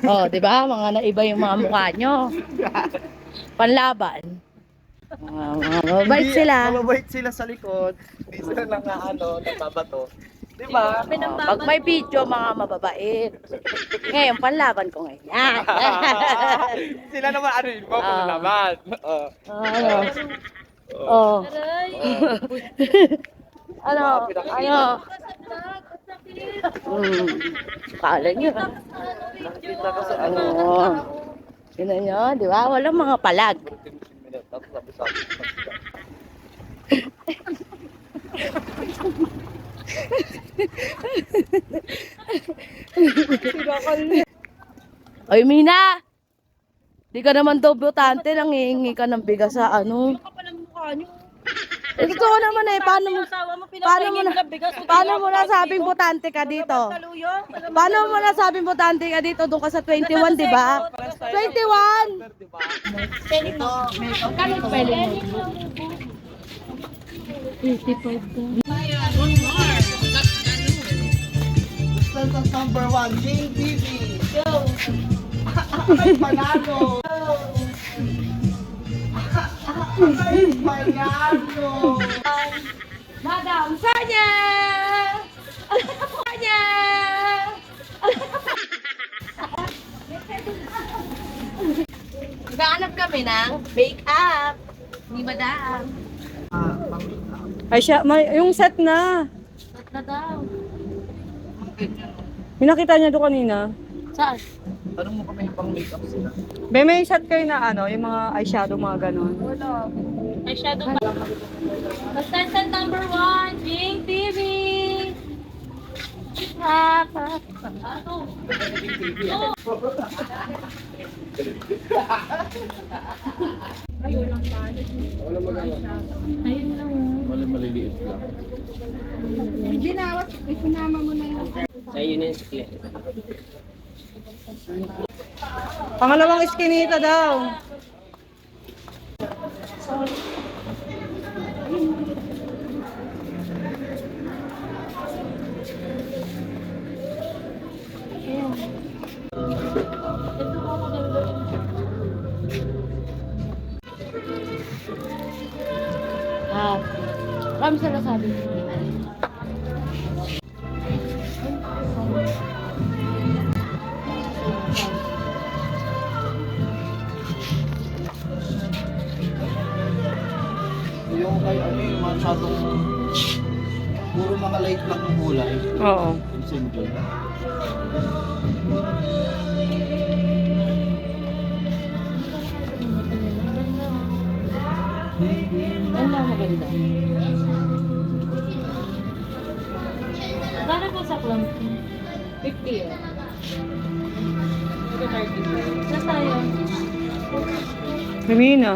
Oh, di ba? Mga naiba yung mga mukha nyo. Panlaban. Mga mabait sila. Mababait sila sa likod. Hindi sila nang ano, nagbabato. Di ba? Oh, pag may video, mga mababait. Ngayon, panlaban ko ngayon. Yan. Sila naman ano yun, mga Ah. naman. Ano? Oh. Ano? Ano? Kala nyo. Nakita ko sa ano. Ano? Sino nyo? Di ba? Walang mga palag. Tapos sabi. Ay, Mina! Di ka naman daw botante, nangihingi ka ng bigas sa ano. Ano ka pala mukha nyo? Eh, totoo naman eh, paano mo nasabing botante ka dito? Paano mo nasabing botante ka dito? Doon ka sa 21, di ba? 21! Magkano spelling mo? 55 Sentence number 1, Jane TV. Ay, panalo. Ay, panalo. Madam Sanya! Sanya! Naghahanap kami ng make-up ni Madam. Ay siya, yung set na. Ba't na daw? May nakita niya doon kanina. Saan? Tanong mo kami pang makeup sila. May set kayo na ano, yung mga eyeshadow, mga ganon. Eyeshadow ba? Contestant number 1, Jing TV! Wala maliliit lang. Pangalawang iskinita daw. Ah, marami sila sabi. Yung kay ano yung masyadong puro mga light lang ng kulay. Oo. Yung simple. Ano lang maganda? Gano'n po sa club? 50 eh. Saan tayo? Lumina.